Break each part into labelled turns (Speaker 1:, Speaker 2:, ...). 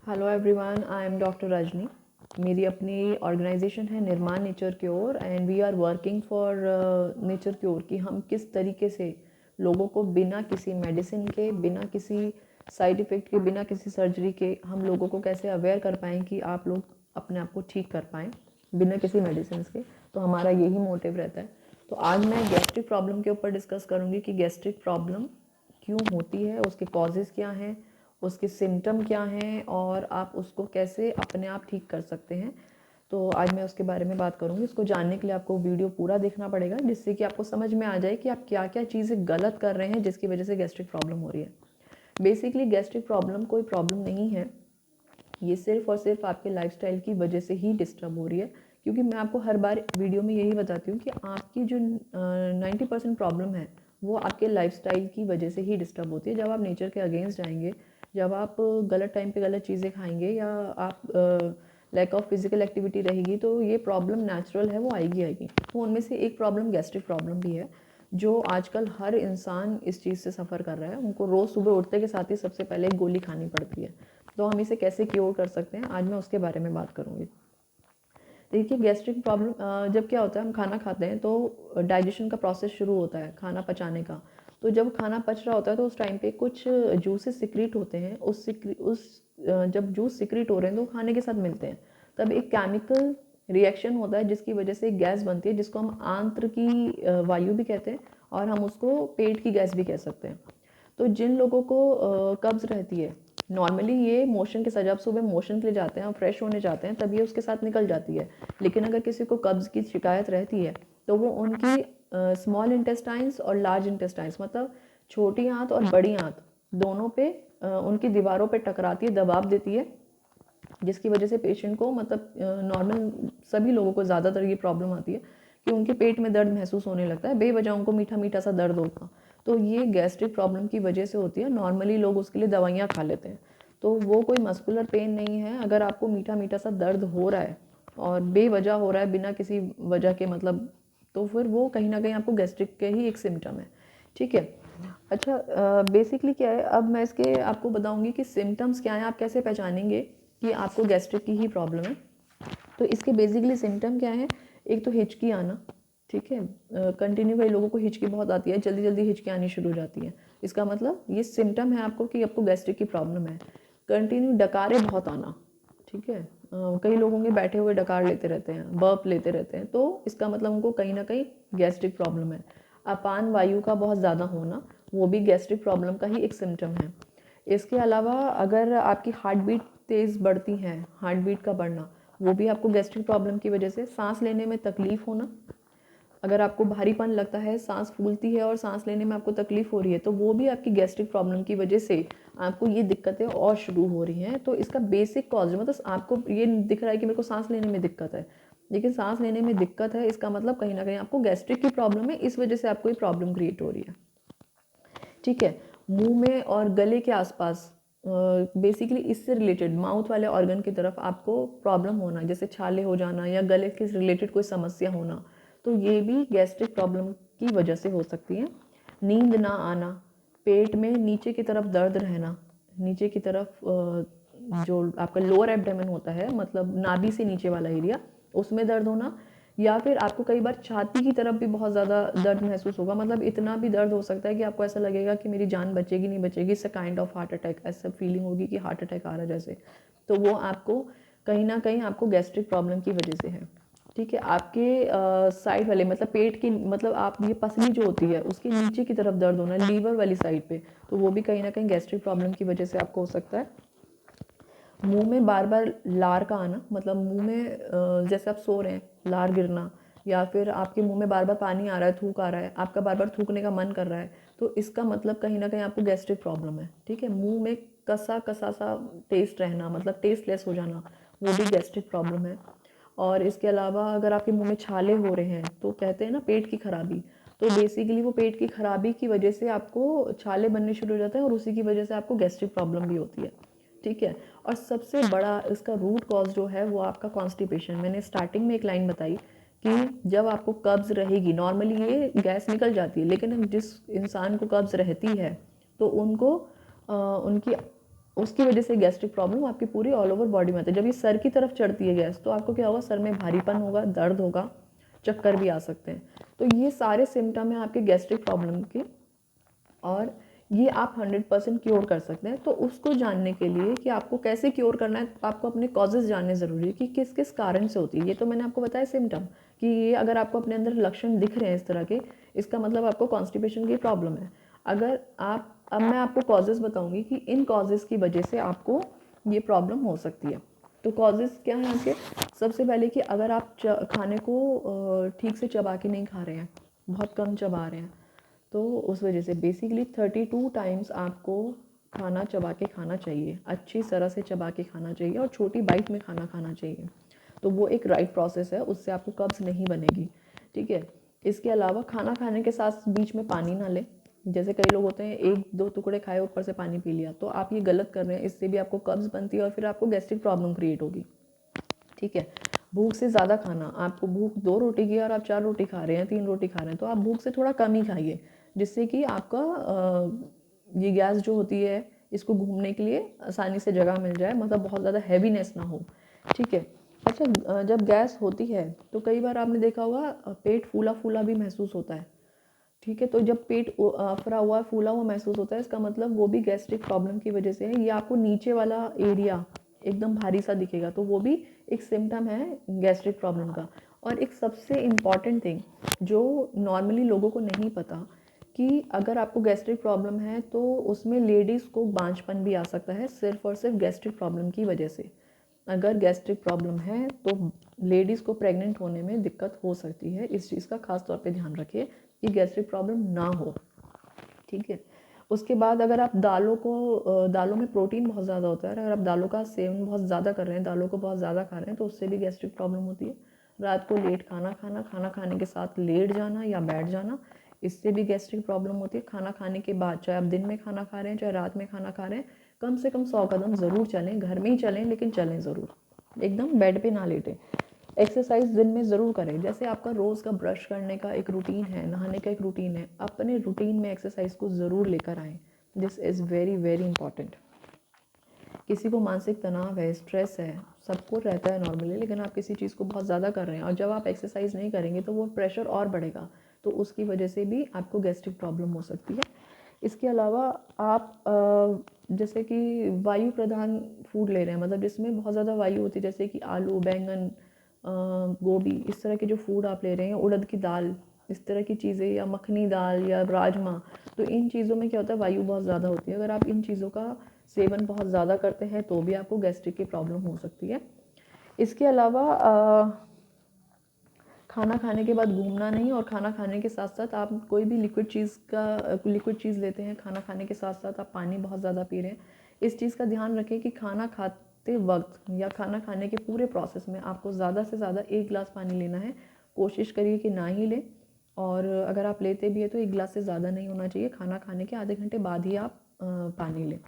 Speaker 1: Hello everyone, I am doctor Rajni. मेरी अपनी organisation है Nirman nature cure and we are working for nature cure कि हम किस तरीके से लोगों को बिना किसी मेडिसिन के, बिना किसी साइड इफ़ेक्ट के, बिना किसी सर्जरी के हम लोगों को कैसे अवेयर कर पाएँ कि आप लोग अपने आप को ठीक कर पाएँ बिना किसी मेडिसिन के। तो हमारा यही मोटिव रहता है। तो आज मैं गैस्ट्रिक प्रॉब्लम के ऊपर डिस्कस करूँगी कि गैस्ट्रिक प्रॉब्लम क्यों होती है, उसके कॉजेज़ क्या हैं, उसके सिम्टम क्या हैं और आप उसको कैसे अपने आप ठीक कर सकते हैं। तो आज मैं उसके बारे में बात करूँगी। इसको जानने के लिए आपको वीडियो पूरा देखना पड़ेगा, जिससे कि आपको समझ में आ जाए कि आप क्या क्या चीज़ें गलत कर रहे हैं जिसकी वजह से गैस्ट्रिक प्रॉब्लम हो रही है। बेसिकली गैस्ट्रिक प्रॉब्लम कोई प्रॉब्लम नहीं है, ये सिर्फ और सिर्फ आपके लाइफस्टाइल की वजह से ही डिस्टर्ब हो रही है। क्योंकि मैं आपको हर बार वीडियो में यही बताती हूँ कि आपकी जो 90% प्रॉब्लम है वो आपके लाइफस्टाइल की वजह से ही डिस्टर्ब होती है। जब आप नेचर के अगेंस्ट जाएंगे, जब आप गलत टाइम पे गलत चीज़ें खाएंगे या आप लैक ऑफ फिजिकल एक्टिविटी रहेगी, तो ये प्रॉब्लम नेचुरल है, वो आएगी आएगी। तो उनमें से एक प्रॉब्लम गैस्ट्रिक प्रॉब्लम भी है, जो आजकल हर इंसान इस चीज़ से सफ़र कर रहा है। उनको रोज़ सुबह उठते के साथ ही सबसे पहले एक गोली खानी पड़ती है। तो हम इसे कैसे क्योर कर सकते हैं, आज मैं उसके बारे में बात करूँगी। देखिए, गैस्ट्रिक प्रॉब्लम जब क्या होता है, हम खाना खाते हैं तो डाइजेशन का प्रोसेस शुरू होता है, खाना पचाने का। तो जब खाना पच रहा होता है तो उस टाइम पे कुछ जूसेस सिक्रीट होते हैं। जब जूस सिक्रीट हो रहे हैं तो खाने के साथ मिलते हैं, तब एक केमिकल रिएक्शन होता है जिसकी वजह से एक गैस बनती है, जिसको हम आंत्र की वायु भी कहते हैं और हम उसको पेट की गैस भी कह सकते हैं। तो जिन लोगों को कब्ज़ रहती है, नॉर्मली ये मोशन के साथ, जब सुबह मोशन के लिए जाते हैं और फ्रेश होने जाते हैं तब ये उसके साथ निकल जाती है। लेकिन अगर किसी को कब्ज़ की शिकायत रहती है तो वो उनकी स्मॉल इंटेस्टाइन्स और लार्ज इंटेस्टाइन्स, मतलब छोटी आंत और बड़ी आंत, दोनों पे उनकी दीवारों पे टकराती है, दबाव देती है, जिसकी वजह से पेशेंट को, मतलब नॉर्मल सभी लोगों को ज़्यादातर ये प्रॉब्लम आती है कि उनके पेट में दर्द महसूस होने लगता है, बेवजह उनको मीठा मीठा सा दर्द होता। तो ये गैस्ट्रिक प्रॉब्लम की वजह से होती है। नॉर्मली लोग उसके लिए दवाइयाँ खा लेते हैं, तो वो कोई मस्कुलर पेन नहीं है। अगर आपको मीठा मीठा सा दर्द हो रहा है और बेवजह हो रहा है, बिना किसी वजह के, मतलब, तो फिर वो कहीं ना कहीं आपको गैस्ट्रिक के ही एक सिम्टम है। ठीक है। अच्छा, बेसिकली क्या है, अब मैं इसके आपको बताऊंगी कि सिम्टम्स क्या हैं, आप कैसे पहचानेंगे कि आपको गैस्ट्रिक की ही प्रॉब्लम है। तो इसके बेसिकली सिम्टम क्या है? एक तो हिचकी आना। ठीक है, कंटिन्यू कई लोगों को हिचकी बहुत आती है, जल्दी जल्दी हिचकी आनी शुरू हो जाती है। इसका मतलब ये सिम्टम है आपको कि आपको गैस्ट्रिक की प्रॉब्लम है। कंटिन्यू डकारे बहुत आना। ठीक है, कई लोग होंगे बैठे हुए डकार लेते रहते हैं, बर्प लेते रहते हैं, तो इसका मतलब उनको कहीं ना कहीं गैस्ट्रिक प्रॉब्लम है। अपान वायु का बहुत ज़्यादा होना, वो भी गैस्ट्रिक प्रॉब्लम का ही एक सिम्टम है। इसके अलावा अगर आपकी हार्ट बीट तेज़ बढ़ती है, हार्ट बीट का बढ़ना, वो भी आपको गैस्ट्रिक प्रॉब्लम की वजह से। सांस लेने में तकलीफ़ होना, अगर आपको भारीपन लगता है, सांस फूलती है और सांस लेने में आपको तकलीफ़ हो रही है, तो वो भी आपकी गैस्ट्रिक प्रॉब्लम की वजह से आपको ये दिक्कतें और शुरू हो रही हैं। तो इसका बेसिक कॉज, मतलब आपको ये दिख रहा है कि मेरे को सांस लेने में दिक्कत है, लेकिन सांस लेने में दिक्कत है, इसका मतलब कहीं ना कहीं आपको गैस्ट्रिक की प्रॉब्लम है, इस वजह से आपको ये प्रॉब्लम क्रिएट हो रही है। ठीक है, मुंह में और गले के आसपास, बेसिकली इससे रिलेटेड माउथ वाले ऑर्गन की तरफ आपको प्रॉब्लम होना, जैसे छाले हो जाना या गले के रिलेटेड कोई समस्या होना, तो ये भी गैस्ट्रिक प्रॉब्लम की वजह से हो सकती है। नींद ना आना, पेट में नीचे की तरफ दर्द रहना, नीचे की तरफ जो आपका लोअर एब्डोमेन होता है, मतलब नाभि से नीचे वाला एरिया, उसमें दर्द होना, या फिर आपको कई बार छाती की तरफ भी बहुत ज़्यादा दर्द महसूस होगा। मतलब इतना भी दर्द हो सकता है कि आपको ऐसा लगेगा कि मेरी जान बचेगी नहीं बचेगी, इससे काइंड ऑफ हार्ट अटैक, ऐसा फीलिंग होगी कि हार्ट अटैक आ रहा है जैसे। तो वो आपको कहीं ना कहीं आपको गैस्ट्रिक प्रॉब्लम की वजह से है। ठीक है, आपके साइड वाले, मतलब पेट की, मतलब आप ये पसली जो होती है उसके नीचे की तरफ दर्द होना, लीवर वाली साइड पे, तो वो भी कहीं ना कहीं गैस्ट्रिक प्रॉब्लम की वजह से आपको हो सकता है। मुंह में बार बार लार का आना, मतलब मुंह में जैसे आप सो रहे हैं लार गिरना, या फिर आपके मुंह में बार बार पानी आ रहा है, थूक आ रहा है, आपका बार बार थूकने का मन कर रहा है, तो इसका मतलब कहीं ना कहीं आपको गैस्ट्रिक प्रॉब्लम है। ठीक है, मुंह में कसा कसा सा टेस्ट रहना, मतलब टेस्टलेस हो जाना, वो भी गैस्ट्रिक प्रॉब्लम है। और इसके अलावा अगर आपके मुंह में छाले हो रहे हैं, तो कहते हैं ना पेट की खराबी, तो बेसिकली वो पेट की खराबी की वजह से आपको छाले बनने शुरू हो जाते हैं और उसी की वजह से आपको गैस्ट्रिक प्रॉब्लम भी होती है। ठीक है, और सबसे बड़ा इसका रूट कॉज जो है वो आपका कॉन्स्टिपेशन। मैंने स्टार्टिंग में एक लाइन बताई कि जब आपको कब्ज़ रहेगी, नॉर्मली ये गैस निकल जाती है, लेकिन जिस इंसान को कब्ज़ रहती है तो उनको उनकी उसकी वजह से गैस्ट्रिक प्रॉब्लम आपकी पूरी ऑल ओवर बॉडी में आती है। जब ये सर की तरफ चढ़ती है गैस, तो आपको क्या होगा, सर में भारीपन होगा, दर्द होगा, चक्कर भी आ सकते हैं। तो ये सारे सिम्टम हैं आपके गैस्ट्रिक प्रॉब्लम के, और ये आप 100% क्योर कर सकते हैं। तो उसको जानने के लिए कि आपको कैसे क्योर करना है, तो आपको अपने कॉजेज़ जानने ज़रूरी है कि किस किस कारण से होती है। ये तो मैंने आपको बताया सिम्टम, कि ये अगर आपको अपने अंदर लक्षण दिख रहे हैं इस तरह के, इसका मतलब आपको कॉन्स्टिपेशन की प्रॉब्लम है। अगर आप, अब मैं आपको कॉजेज़ बताऊंगी कि इन कॉजेज़ की वजह से आपको ये प्रॉब्लम हो सकती है। तो कॉजेज़ क्या हैं आपके? सबसे पहले कि अगर आप खाने को ठीक से चबा के नहीं खा रहे हैं, बहुत कम चबा रहे हैं, तो उस वजह से बेसिकली 32 टाइम्स आपको खाना चबा के खाना चाहिए, अच्छी तरह से चबा के खाना चाहिए, और छोटी बाइट में खाना खाना चाहिए। तो वो एक राइट प्रोसेस है, उससे आपको कब्ज़ नहीं बनेगी, ठीक है। इसके अलावा खाना खाने के साथ बीच में पानी ना लें। जैसे कई लोग होते हैं, एक दो टुकड़े खाए ऊपर से पानी पी लिया, तो आप ये गलत कर रहे हैं। इससे भी आपको कब्ज़ बनती है और फिर आपको गैस्ट्रिक प्रॉब्लम क्रिएट होगी, ठीक है। भूख से ज़्यादा खाना, आपको भूख 2 रोटी की और आप 4 रोटी खा रहे हैं, 3 रोटी खा रहे हैं, तो आप भूख से थोड़ा कम ही खाइए, जिससे कि आपका ये गैस जो होती है, इसको घूमने के लिए आसानी से जगह मिल जाए, मतलब बहुत ज़्यादा हैवीनेस ना हो, ठीक है। अच्छा, जब गैस होती है तो कई बार आपने देखा होगा पेट फूला फूला भी महसूस होता है, ठीक है। तो जब पेट अफरा हुआ फूला हुआ महसूस होता है, इसका मतलब वो भी गैस्ट्रिक प्रॉब्लम की वजह से है। ये आपको नीचे वाला एरिया एकदम भारी सा दिखेगा, तो वो भी एक सिम्टम है गैस्ट्रिक प्रॉब्लम का। और एक सबसे इम्पॉर्टेंट थिंग जो नॉर्मली लोगों को नहीं पता, कि अगर आपको गैस्ट्रिक प्रॉब्लम है तो उसमें लेडीज़ को बांझपन भी आ सकता है, सिर्फ और सिर्फ गैस्ट्रिक प्रॉब्लम की वजह से। अगर गैस्ट्रिक प्रॉब्लम है तो लेडीज़ को प्रेग्नेंट होने में दिक्कत हो सकती है। इस चीज़ का खास तौर पे ध्यान रखिए कि गैस्ट्रिक प्रॉब्लम ना हो, ठीक है। उसके बाद अगर आप दालों में प्रोटीन बहुत ज़्यादा होता है, अगर आप दालों का सेवन बहुत ज़्यादा कर रहे हैं, दालों को बहुत ज़्यादा खा रहे हैं, तो उससे भी गैस्ट्रिक प्रॉब्लम होती है। रात को लेट खाना खाना, खाना खाने के साथ लेट जाना या बैठ जाना, इससे भी गैस्ट्रिक प्रॉब्लम होती है। खाना खाने के बाद, चाहे आप दिन में खाना खा रहे हैं चाहे रात में खाना खा रहे हैं, कम से कम 100 कदम ज़रूर चलें, घर में ही चलें लेकिन चलें ज़रूर, एकदम बेड पे ना लेटें। एक्सरसाइज दिन में ज़रूर करें। जैसे आपका रोज़ का ब्रश करने का एक रूटीन है, नहाने का एक रूटीन है, अपने रूटीन में एक्सरसाइज को ज़रूर लेकर आएँ। This is very very important. किसी को मानसिक तनाव है, स्ट्रेस है, सबको रहता है नॉर्मली, लेकिन आप किसी चीज़ को बहुत ज़्यादा कर रहे हैं और जब आप एक्सरसाइज नहीं करेंगे तो वो प्रेशर और बढ़ेगा, तो उसकी वजह से भी आपको गैस्ट्रिक प्रॉब्लम हो सकती है। इसके अलावा आप जैसे कि वायु प्रधान फूड ले रहे हैं, मतलब जिसमें बहुत ज़्यादा वायु होती है, जैसे कि आलू, बैंगन, गोभी, इस तरह के जो फूड आप ले रहे हैं, उड़द की दाल, इस तरह की चीज़ें, या मखनी दाल या राजमा, तो इन चीज़ों में क्या होता है, वायु बहुत ज़्यादा होती है। अगर आप इन चीज़ों का सेवन बहुत ज़्यादा करते हैं तो भी आपको गैस्ट्रिक की प्रॉब्लम हो सकती है। इसके अलावा खाना खाने के बाद घूमना नहीं, और खाना खाने के साथ साथ आप कोई भी लिक्विड चीज़ लेते हैं, खाना खाने के साथ साथ आप पानी बहुत ज़्यादा पी रहे हैं। इस चीज़ का ध्यान रखें कि खाना खाते वक्त या खाना खाने के पूरे प्रोसेस में आपको ज़्यादा से ज़्यादा 1 गिलास पानी लेना है। कोशिश करिए कि ना ही लें, और अगर आप लेते भी हैं तो 1 गिलास से ज़्यादा नहीं होना चाहिए। खाना खाने के आधे घंटे बाद ही आप पानी लें,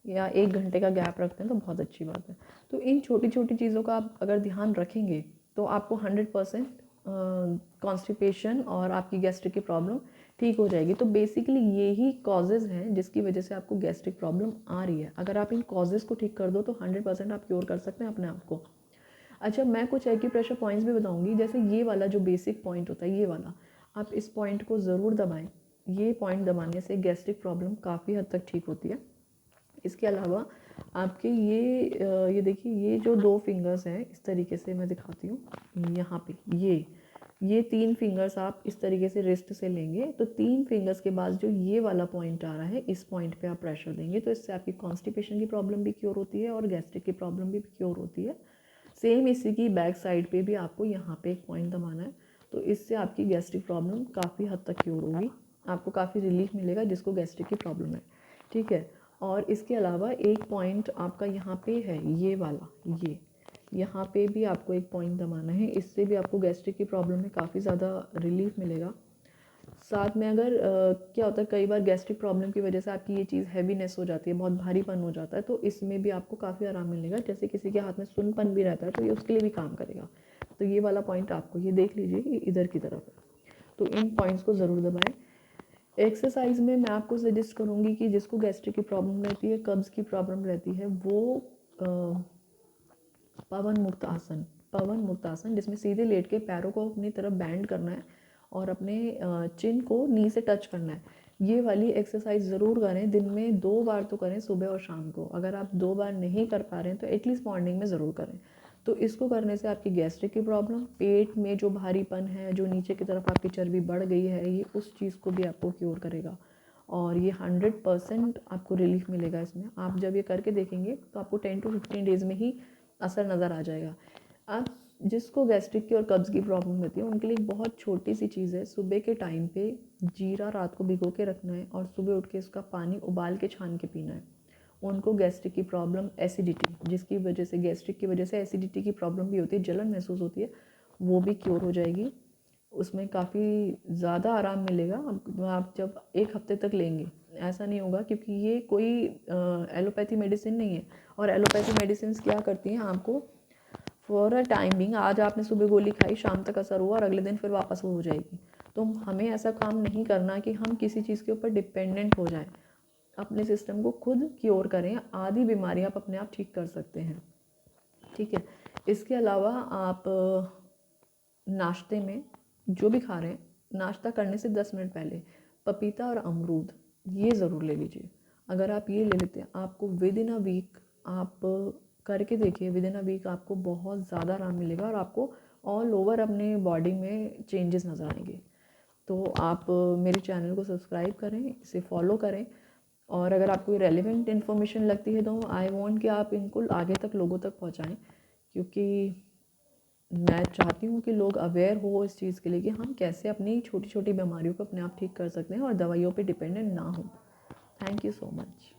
Speaker 1: या 1 घंटे का गैप रखते हैं तो बहुत अच्छी बात है। तो इन छोटी छोटी चीज़ों का आप अगर ध्यान रखेंगे तो आपको 100% कॉन्स्टिपेशन और आपकी गैस्ट्रिक की प्रॉब्लम ठीक हो जाएगी। तो बेसिकली यही कॉजेज़ हैं जिसकी वजह से आपको गैस्ट्रिक प्रॉब्लम आ रही है। अगर आप इन कॉजेज़ को ठीक कर दो तो 100% आप क्योर कर सकते हैं अपने आप को। अच्छा, मैं कुछ एक्यूप्रेशर पॉइंट्स भी बताऊंगी। जैसे ये वाला जो बेसिक पॉइंट होता है, ये वाला, आप इस पॉइंट को ज़रूर दबाएं। ये पॉइंट दबाने से गैस्ट्रिक प्रॉब्लम काफ़ी हद तक ठीक होती है। इसके अलावा आपके ये देखिए, ये जो 2 फिंगर्स हैं, इस तरीके से मैं दिखाती हूँ, यहाँ पे ये 3 फिंगर्स आप इस तरीके से रिस्ट से लेंगे, तो 3 फिंगर्स के बाद जो ये वाला पॉइंट आ रहा है, इस पॉइंट पे आप प्रेशर देंगे, तो इससे आपकी कॉन्स्टिपेशन की प्रॉब्लम भी क्योर होती है और गैस्ट्रिक की प्रॉब्लम भी क्योर होती है। सेम इसी की बैक साइड पे भी आपको यहाँ पे एक पॉइंट दबाना है, तो इससे आपकी गैस्ट्रिक प्रॉब्लम काफ़ी हद तक क्योर होगी, आपको काफ़ी रिलीफ मिलेगा जिसको गैस्ट्रिक की प्रॉब्लम है, ठीक है। और इसके अलावा एक पॉइंट आपका यहाँ पे है, ये वाला, ये यहाँ पे भी आपको एक पॉइंट दबाना है, इससे भी आपको गैस्ट्रिक की प्रॉब्लम में काफ़ी ज़्यादा रिलीफ मिलेगा। साथ में अगर क्या होता है, कई बार गैस्ट्रिक प्रॉब्लम की वजह से आपकी ये चीज़ हैवीनेस हो जाती है, बहुत भारीपन हो जाता है, तो इसमें भी आपको काफ़ी आराम मिलेगा। जैसे किसी के हाथ में सुन्नपन भी रहता है तो ये उसके लिए भी काम करेगा। तो ये वाला पॉइंट आपको, ये देख लीजिए, ये इधर की तरफ है, तो इन पॉइंट्स को ज़रूर दबाएं। एक्सरसाइज में मैं आपको सजेस्ट करूँगी कि जिसको गैस्ट्रिक की प्रॉब्लम रहती है, कब्ज़ की प्रॉब्लम रहती है, वो पवन मुक्त आसन जिसमें सीधे लेट के पैरों को अपनी तरफ बैंड करना है और अपने चिन को नी से टच करना है। ये वाली एक्सरसाइज ज़रूर करें, दिन में 2 बार तो करें, सुबह और शाम को। अगर आप 2 बार नहीं कर पा रहे हैं तो एटलीस्ट मॉर्निंग में ज़रूर करें। तो इसको करने से आपकी गैस्ट्रिक की प्रॉब्लम, पेट में जो भारीपन है, जो नीचे की तरफ आपकी चर्बी बढ़ गई है, ये उस चीज़ को भी आपको क्योर करेगा और ये 100% आपको रिलीफ मिलेगा इसमें। आप जब ये करके देखेंगे तो आपको 10 to 15 डेज़ में ही असर नज़र आ जाएगा। आप जिसको गैस्ट्रिक की और कब्ज़ की प्रॉब्लम होती है उनके लिए एक बहुत छोटी सी चीज़ है, सुबह के टाइम पे जीरा रात को भिगो के रखना है और सुबह उठ के इसका पानी उबाल के छान के पीना है। उनको गैस्ट्रिक की प्रॉब्लम, एसिडिटी, जिसकी वजह से गैस्ट्रिक की वजह से एसिडिटी की प्रॉब्लम भी होती है, जलन महसूस होती है, वो भी क्योर हो जाएगी। उसमें काफ़ी ज़्यादा आराम मिलेगा। आप जब 1 हफ्ते तक लेंगे, ऐसा नहीं होगा, क्योंकि ये कोई एलोपैथी मेडिसिन नहीं है। और एलोपैथी मेडिसिन क्या करती हैं, आपको फॉर अ टाइमिंग, आज आपने सुबह गोली खाई, शाम तक असर हुआ और अगले दिन फिर वापस वो हो जाएगी। तो हमें ऐसा काम नहीं करना कि हम किसी चीज़ के ऊपर डिपेंडेंट हो जाएं। अपने सिस्टम को खुद क्योर करें, आधी बीमारियां आप अपने आप ठीक कर सकते हैं। ठीक है। इसके अलावा आप नाश्ते में जो भी खा रहे हैं, नाश्ता करने से 10 मिनट पहले पपीता और अमरूद ये ज़रूर ले लीजिए। अगर आप ये ले लेते हैं, आपको विद इन अ वीक, आप करके देखिए, विद इन अ वीक आपको बहुत ज़्यादा आराम मिलेगा और आपको ऑल ओवर अपने बॉडी में चेंजेस नज़र आएंगे। तो आप मेरे चैनल को सब्सक्राइब करें, इसे फॉलो करें और अगर आपको रेलिवेंट इन्फॉर्मेशन लगती है तो आई वांट कि आप इनको आगे तक लोगों तक पहुंचाएं, क्योंकि मैं चाहती हूँ कि लोग अवेयर हो इस चीज़ के लिए कि हम कैसे अपनी छोटी छोटी बीमारियों को अपने आप ठीक कर सकते हैं और दवाइयों पे डिपेंडेंट ना हो। Thank you so much.